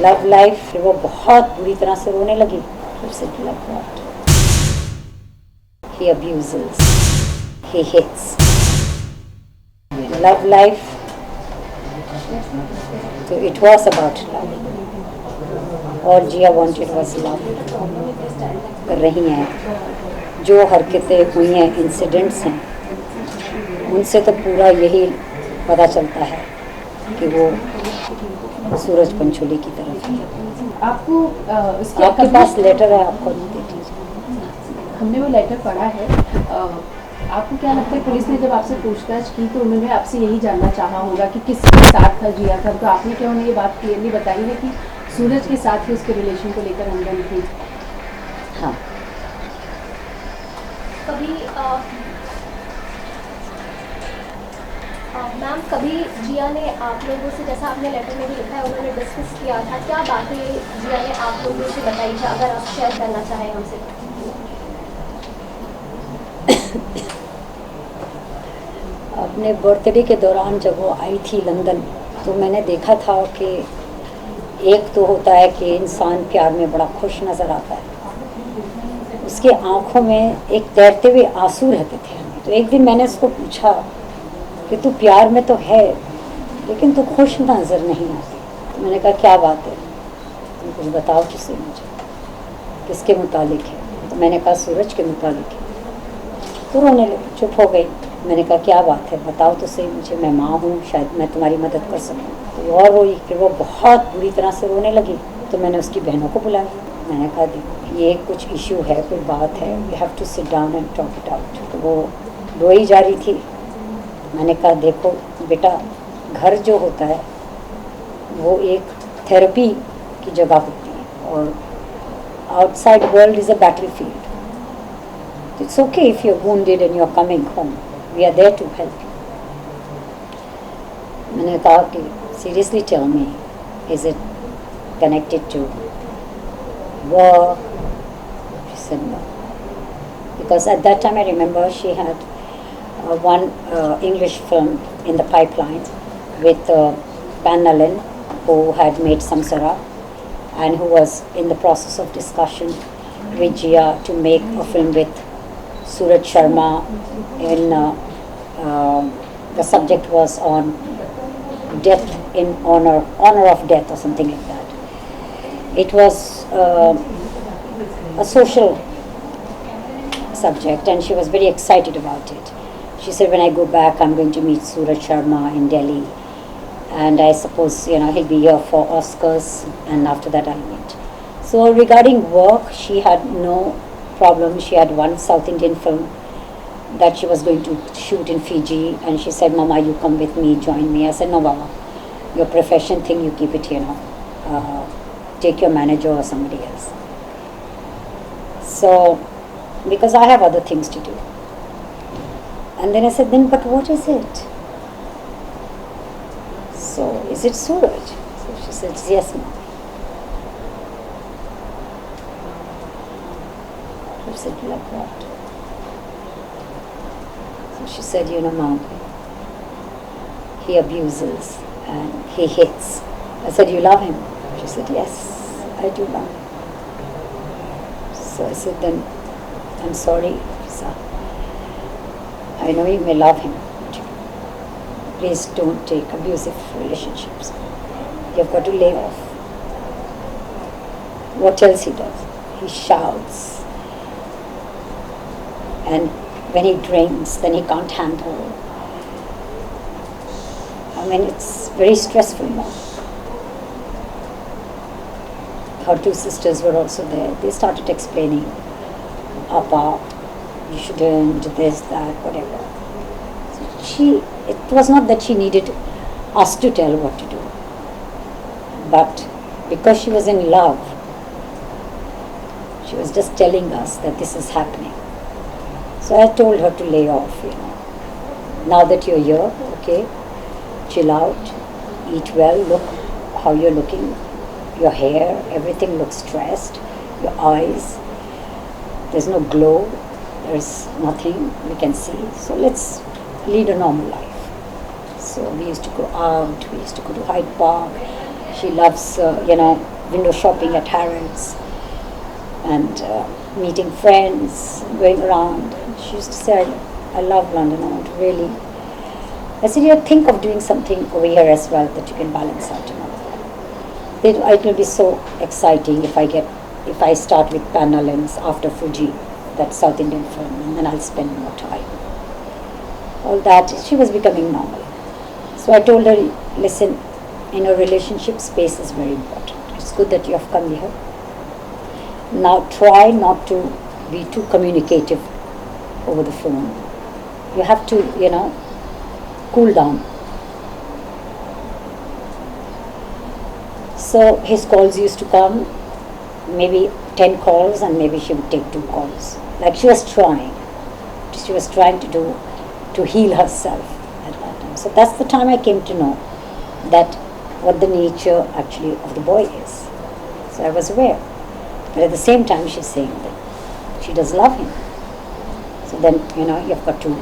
Love life, वो बहुत बुरी तरह से रोने लगी. फिर से love what, he abuses, he hits. Love life, so it was about love. और जिया wanted was love. कर रही हैं जो हरकतें हुई हैं, इंसिडेंट्स हैं, उनसे तो पूरा यही पता चलता है कि वो सूरज पंचोली की तरफ है. आपको आपके पास लेटर है, आपको नहीं दे दीजिए. हमने वो लेटर पढ़ा है. आपको क्या लगता है पुलिस ने जब आपसे पूछताछ की तो उन्होंने आपसे यही जानना चाहा होगा कि किसके साथ था जिया था, तो आपने क्या उन्हें ये बात क्लियरली बताई है कि सूरज के साथ ही उसके रिलेशन को लेकर अनबन थी? हाँ. कभी मैम कभी जिया ने आप लोगों से, जैसा आपने लेटर में भी लिखा है, उन्होंने डिस्कस किया था, क्या बातें जिया ने आप लोगों से बताई थी, अगर आप शेयर करना चाहें हमसे? अपने बर्थडे के दौरान जब वो आई थी लंदन, तो मैंने देखा था कि एक तो होता है कि इंसान प्यार में बड़ा खुश नज़र आता है, उसके आँखों में एक तैरते हुए आंसू रहते थे. तो एक दिन मैंने उसको पूछा कि तू प्यार में तो है लेकिन तू खुश नज़र नहीं आती. तो मैंने कहा क्या बात है, तुम कुछ बताओ तो सही मुझे, किसके मुतालिक है. तो मैंने कहा सूरज के मुतालिक है. तो रोने लगी, चुप हो गई. मैंने कहा क्या बात है, बताओ तो सही मुझे, मैं माँ हूँ, शायद मैं तुम्हारी मदद कर सकूँ. तो और रोई, फिर वो बहुत बुरी तरह से रोने लगी. तो मैंने उसकी बहनों को बुलाया. मैंने कहा देखो ये कुछ इशू है, कोई बात है, we have to sit down and talk it out. तो वो रोई जा रही थी. मैंने कहा देखो बेटा, घर जो होता है वो एक थेरेपी की जगह होती है और outside world is a battle field. It's okay if you're wounded and you're coming home. We are there to help you. मैंने कहा कि seriously tell me, is it connected to work? She said no. Because at that time I remember she had one English film in the pipeline with Pan Nalin, who had made Samsara and who was in the process of discussion with Jia to make a film with Suraj Sharma. In the subject was on death in honor of death or something like that. It was a social subject and she was very excited about it. She said when I go back I'm going to meet Suraj Sharma in Delhi and I suppose he'll be here for Oscars and after that I'll meet. So regarding work, she had no problem. She had one South Indian film that she was going to shoot in Fiji and she said, Mama, you come with me, join me. I said, no Baba, your profession thing, you keep it here now. Take your manager or somebody else. So, because I have other things to do. And then I said, then but what is it? So, is it Suraj? So she said, yes Mama. I said, like what? So she said, Mom, he abuses and he hits. I said, you love him? She said, yes, I do love him. So I said, then I'm sorry, Lisa. I know you may love him, but please don't take abusive relationships. You've got to lay off. What else he does? He shouts. And when he drinks, then he can't handle. I mean, it's very stressful now. Her two sisters were also there. They started explaining, Papa, you shouldn't do this, that, whatever. So it was not that she needed us to tell what to do. But because she was in love, she was just telling us that this is happening. So I told her to lay off, Now that you're here, okay, chill out, eat well, look how you're looking, your hair, everything looks stressed, your eyes, there's no glow, there's nothing we can see. So let's lead a normal life. So we used to go out, we used to go to Hyde Park. She loves, window shopping at Harrods and meeting friends, going around. She used to say, I love London, I want to really. I said, yeah, think of doing something over here as well that you can balance out. It will be so exciting if I start with Panalens after Fuji, that South Indian film, and then I'll spend more time. All that, she was becoming normal. So I told her, listen, in a relationship, space is very important. It's good that you have come here. Now try not to be too communicative over the phone. You have to, cool down. So his calls used to come, maybe 10 calls, and maybe she would take 2 calls. Like she was trying. She was trying to heal herself at that time. So that's the time I came to know that what the nature actually of the boy is. So I was aware. But at the same time she's saying that she does love him. So then, you've got to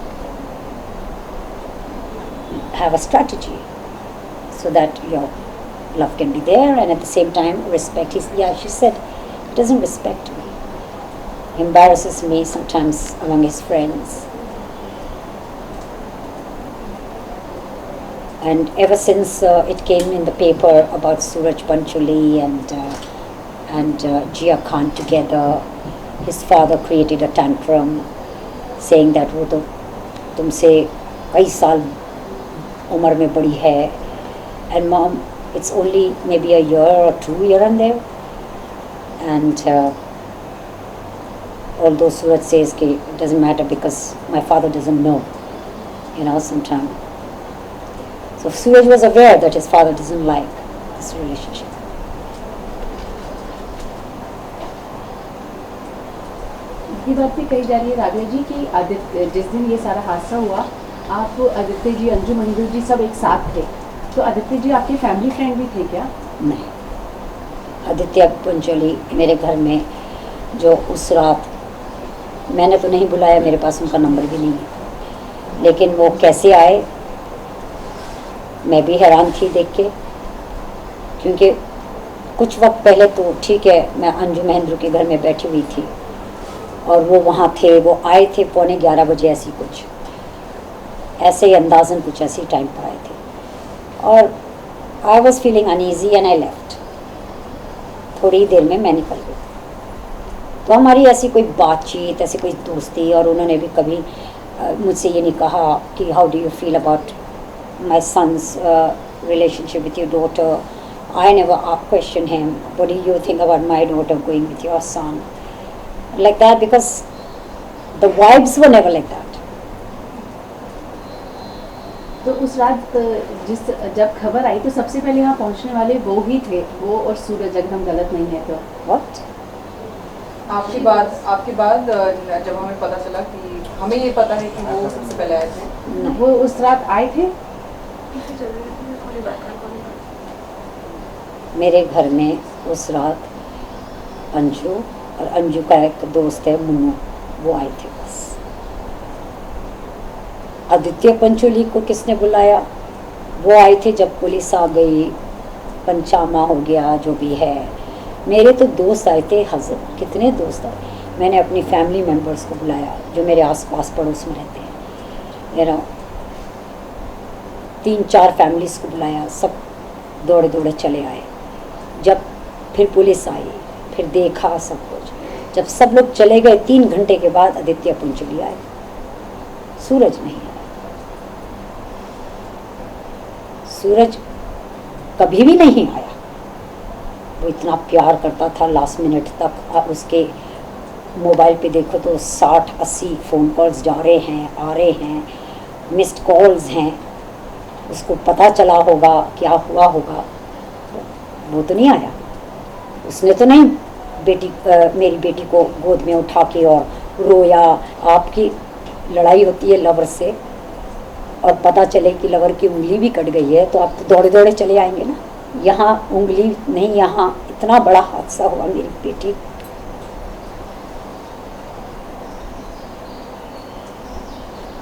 have a strategy so that your love can be there, and at the same time respect. She said, he doesn't respect me. He embarrasses me sometimes among his friends. And ever since it came in the paper about Suraj Pancholi and Jia Khan together, his father created a tantrum saying that वो तो तुमसे कई साल उम्र में बड़ी है, and mom, it's only maybe a year or 2 here and there. And although Suraj says that it doesn't matter because my father doesn't know, sometimes. So Suraj was aware that his father doesn't like this relationship. ये बात भी कही जा रही है राबिया जी कि आदित्य, जिस दिन ये सारा हादसा हुआ, आप आदित्य जी, अंजू मंजू जी सब एक साथ थे, तो आदित्य जी आपके फैमिली फ्रेंड भी थे क्या? नहीं, आदित्य पंचोली मेरे घर में जो उस रात, मैंने तो नहीं बुलाया, मेरे पास उनका नंबर भी नहीं है, लेकिन वो कैसे आए मैं भी हैरान थी देख के, क्योंकि कुछ वक्त पहले तो ठीक है मैं अंजू महेंद्र के घर में बैठी हुई थी और वो वहाँ थे, वो आए थे 11:15 बजे, ऐसी कुछ ऐसे ही अंदाज़न कुछ ऐसी टाइम पर आए थे, और I was feeling uneasy and I left. थोड़ी देर में मैं निकल गई, तो हमारी ऐसी कोई बातचीत, ऐसी कोई दोस्ती, और उन्होंने भी कभी मुझसे ये नहीं कहा कि how do you feel about my son's relationship with your daughter. I never questioned him, what do you think about my daughter going with your son? Like that, because the vibes were never like that. तो उस रात जब खबर आई तो सबसे पहले यहाँ पहुँचने वाले वो ही थे, वो और सूरज, अगर हम गलत नहीं है तो। What? आपके बाद जब हमें पता चला कि हमें ये पता है कि वो सबसे पहले आए थे, वो उस रात आए थे मेरे घर में उस रात अंजू और अंजू का एक दोस्त है मुन्नू, वो आए थे बस। आदित्य पंचोली को किसने बुलाया? वो आए थे जब पुलिस आ गई, पंचामा हो गया, जो भी है। मेरे तो दोस्त आए थे, कितने दोस्त आए। मैंने अपनी फैमिली मेम्बर्स को बुलाया जो मेरे आसपास पड़ोस में रहते हैं, 3-4 फैमिलीज़ को बुलाया, सब दौड़े दौड़े चले आए। जब फिर पुलिस आई, फिर देखा सब कुछ, जब सब लोग चले गए 3 घंटे के बाद आदित्य पंचोली आए, सूरज नहीं आया। सूरज कभी भी नहीं आया, वो इतना प्यार करता था लास्ट मिनट तक। उसके मोबाइल पे देखो तो 60-80 फ़ोन कॉल्स जा रहे हैं, आ रहे हैं, मिस्ड कॉल्स हैं। उसको पता चला होगा क्या हुआ होगा, वो तो नहीं आया। उसने तो नहीं मेरी बेटी को गोद में उठा के और रोया। आपकी लड़ाई होती है लवर से और पता चले कि लवर की उंगली भी कट गई है, तो आप तो दौड़े दौड़े चले आएंगे ना। यहाँ उंगली नहीं, यहाँ इतना बड़ा हादसा हुआ। मेरी बेटी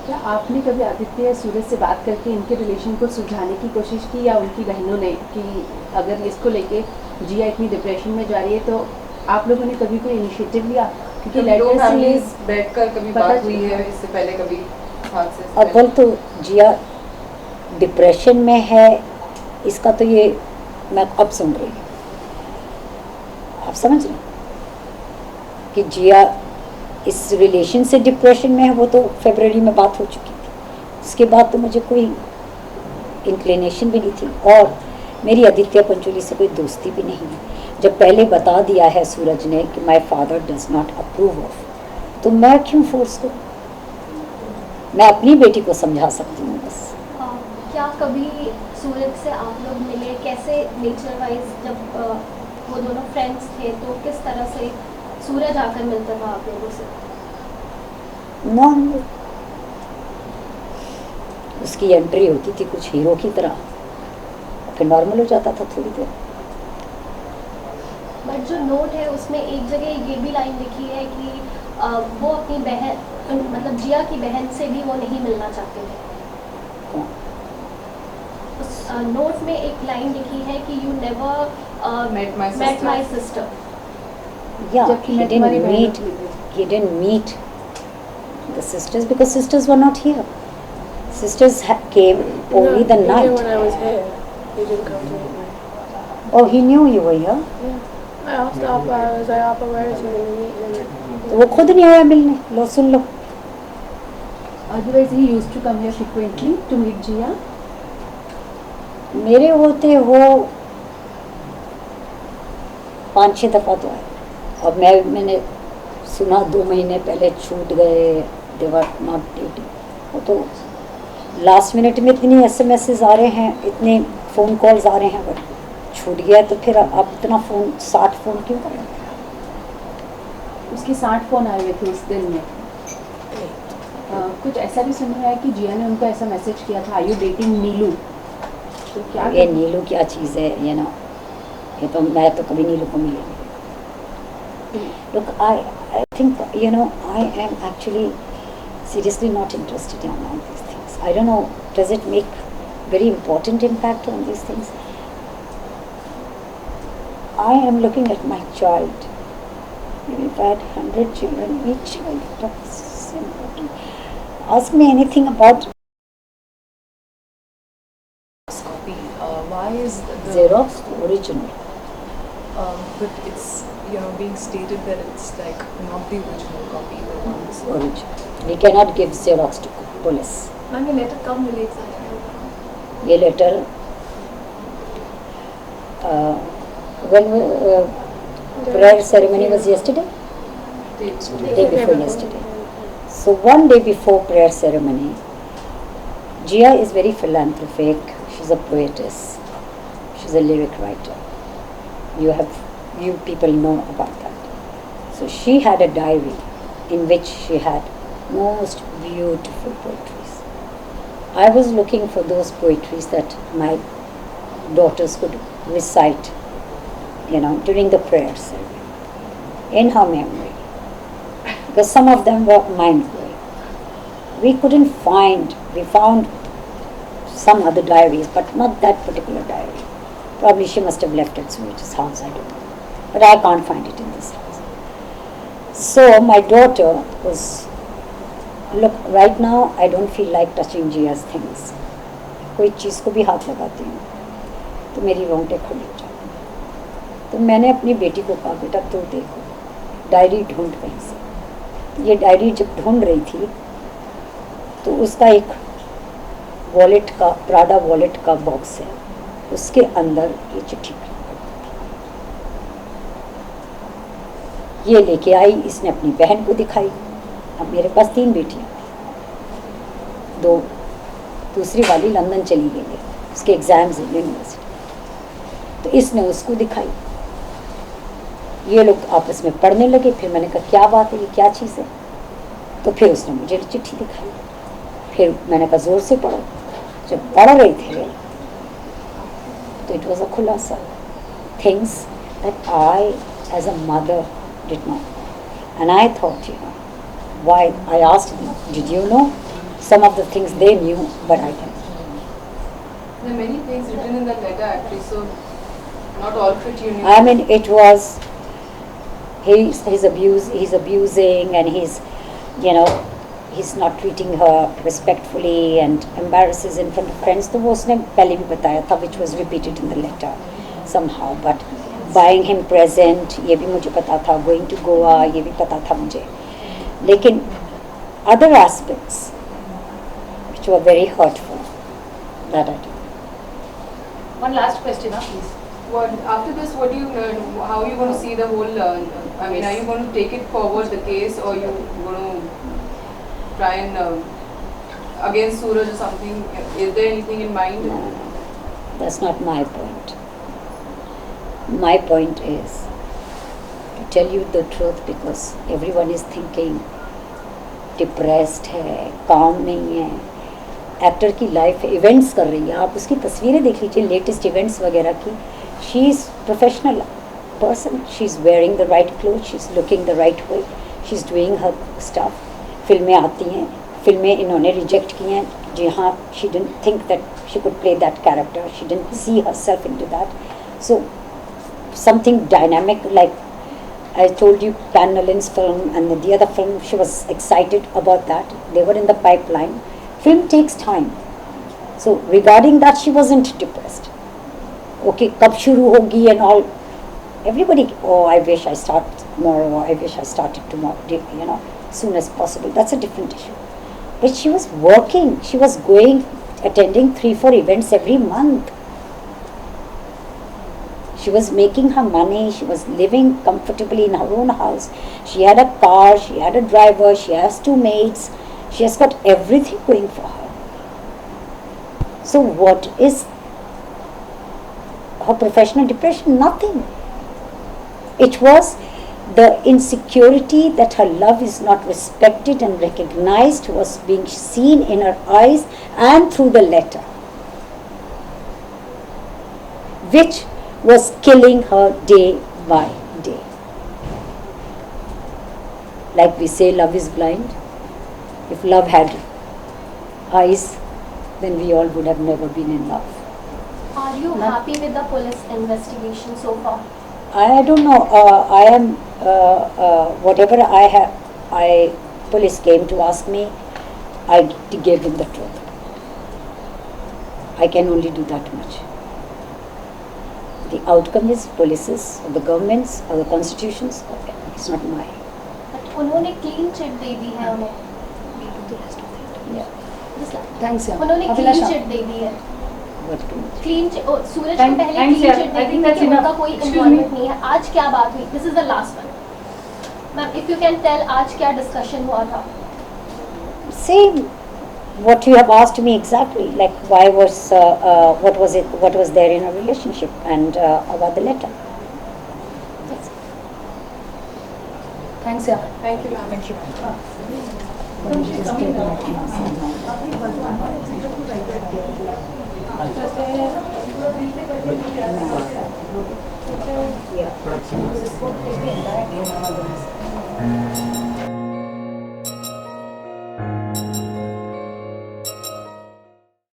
क्या आपने कभी आदित्य या सूरज से बात करके इनके रिलेशन को सुलझाने की कोशिश की, या उनकी बहनों ने, कि अगर इसको लेके जिया इतनी डिप्रेशन में जा रही है तो आप लोगों ने कभी कोई इनिशिएटिव लिया? क्योंकि दो लेटर से फैमिलीज बैठकर कभी पता बात हुई चला। है इससे पहले कभी हादसे से अव्वल तो जिया डिप्रेशन में है, इसका तो ये मैं अब सुन रही हूँ। आप समझ रहे हैं कि जिया इस रिलेशन से डिप्रेशन में है, वो तो फरवरी में बात हो चुकी थी। उसके बाद तो मुझे कोई इंक्लिनेशन भी नहीं थी, और मेरी आदित्य पंचोली से कोई दोस्ती भी नहीं है। जब पहले बता दिया है सूरज ने कि my father does not approve of, तो मैं क्यों फोर्स करूँ? मैं अपनी बेटी को समझा सकती हूँ बस। क्या कभी सूरज से आप लोग मिले? कैसे नेचर वाइज, जब वो दोनों फ्रेंड्स थे तो किस तरह से सूरज आकर मिलता था आप लोगों से? नॉर्मल, उसकी एंट्री होती थी कुछ हीरो की तरह, फिर नॉर्मल हो जाता था थोड़ी देर। बट जो नोट है उसमें एक जगह ये भी लाइन लिखी है कि वो अपनी बहन, मतलब जिया की बहन से भी वो नहीं मिलना चाहते थे। कौन? उस नोट में एक लाइन लिखी है कि you never Met my met sister. my sister. Yeah, जबकि he मैं didn't तुम्हारी बहन meet. होती He didn't meet the sisters because sisters were not here. Sisters came only the Even night. when I was here, he didn't come to meet me. Oh, he knew you were here. Yeah. I asked Appa, I was like, Appa, where is he going to meet me? तो वो खुद नहीं आया मिलने। लो सुन लो। Otherwise he used to come here frequently to meet Jia. मेरे होते वो 5-6 दफ़ा तो आए, और मैंने सुना 2 महीने पहले छूट गए, दे वर नॉट डेटिंग। वो तो लास्ट मिनट में इतनी एसएमएसेस आ रहे हैं, इतने फ़ोन कॉल्स आ रहे हैं, अगर छूट गया तो फिर आप इतना फ़ोन 60 फ़ोन क्यों करें? उसके 60 फोन आए हुए थे उस दिन में। कुछ ऐसा भी सुना है कि जिया ने उनको ऐसा मैसेज किया था, आर यू डेटिंग नीलू? तो क्या ये नीलू क्या चीज़ है, ये ना, ये तो मैं तो कभी नीलू को मिली नहीं। Look, I think, you know, I am actually seriously not interested in all these things. I don't know, does it make very important impact on these things? I am looking at my child. If I had 100 children, each child was important. Ask me anything about copy. Why is the Xerox original. but it's being stated that it's like not the original copy, the ones. Original. We cannot give Xerox to police. Ma'am ये letter कब मिले exactly? ये letter when prayer ceremony was yesterday, day before yesterday. So one day before prayer ceremony, Jia is very philanthropic. She's a poetess. She's a lyric writer. You people know about that. So she had a diary in which she had most beautiful poetries. I was looking for those poetries that my daughters could recite, during the prayer ceremony, in her memory. Because some of them were mind-blowing. We found some other diaries, but not that particular diary. Probably she must have left at Suraj's house, I don't know. But I can't find it in this house. So my daughter was, look, right now I don't feel like touching Jia's things. कोई चीज़ को भी हाथ लगाती हूँ तो मेरी रोंगटे खड़ी हो जाती हैं। तो मैंने अपनी बेटी को कहा, बेटा तू देखो, डायरी ढूंढ कहीं से। ये डायरी जब ढूंढ रही थी तो उसका एक वॉलेट का, प्राडा वॉलेट का बॉक्स है, उसके अंदर ये चिट्ठी थी। ये लेके आई, इसने अपनी बहन को दिखाई। अब मेरे पास 3 बेटियां थी, 2, दूसरी वाली लंदन चली गई है, उसके एग्जाम्स हैं यूनिवर्सिटी, तो इसने उसको दिखाई। ये लोग आपस में पढ़ने लगे। फिर मैंने कहा क्या बात है, ये क्या चीज़ है? तो फिर उसने मुझे चिट्ठी दिखाई। फिर मैंने कहा ज़ोर से पढ़ो। जब पढ़ रहे थे तो इट वॉज अ खुलासा, things that I as a mother did not. And I thought, why? I asked them, did you know? some of the things they knew, but I didn't. There are many things written in that letter actually, so not all of it you knew. I mean, it was he's abusing, and he's, you know, he's not treating her respectfully and embarrasses in front of friends. तो वो उसने पहले भी बताया था, which was repeated in the letter somehow. But buying him present, ये भी मुझे पता था. Going to Goa, ये भी पता था मुझे. लेकिन other aspects which were very hurtful, that I did. One last question, please. What after this? What do you? How are you going to see the whole? I mean, are you going to take it forward the case, or you going to try and against Suraj or something? Is there anything in mind? No, that's not my point. My point is to tell you the truth, because everyone is thinking depressed है, calm नहीं है. Actor की life events कर रही है, आप उसकी तस्वीरें देख लीजिए, लेटेस्ट इवेंट्स वगैरह की. She is professional person, she is wearing the right cloth, she is looking the right way, she is doing her stuff. फिल्में आती हैं, फिल्में इन्होंने रिजेक्ट की हैं. जी हाँ, she didn't think that she could play that character, she didn't see herself into that. So something dynamic, like I told you Pan Nolan's film and the other film, she was excited about that. They were in the pipeline. Film takes time. So regarding that, she wasn't depressed. Okay, कब शुरू होगी and all. Everybody, oh, I wish I start tomorrow, or I wish I started tomorrow, you know, soon as possible. That's a different issue. But she was working. She was going, attending 3-4 events every month. She was making her money, she was living comfortably in her own house. She had a car, she had a driver, she has 2 maids. She has got everything going for her. So what is her professional depression? Nothing. It was the insecurity that her love is not respected and recognized was being seen in her eyes and through the letter, which was killing her day by day. Like we say, love is blind. If love had eyes, then we all would have never been in love. Are you happy with the police investigation so far? I don't know. I am whatever I have. Police came to ask me. I gave them the truth. I can only do that much. The outcome is police's, or the government's, or the constitutions. Okay, it's not mine. But उन्होंने clean chit दे दी है उन्हें. Yeah. Thanks, yeah. उन्होंने clean Abhilasha. chit दे दी है. What to do? Clean chit. Oh, सूरज को पहले Thanks, clean yeah. chit I they the think थी that's कि उनका enough. कोई Excuse involvement me. नहीं है. आज क्या बात हुई? This is the last one. Ma'am, if you can tell, आज क्या discussion हुआ था? Same. What you have asked me exactly, like why was what was it? What was there in a relationship, and about the letter. That's it. Thanks, yeah. Thank you, ma'am. Thank you. Yeah.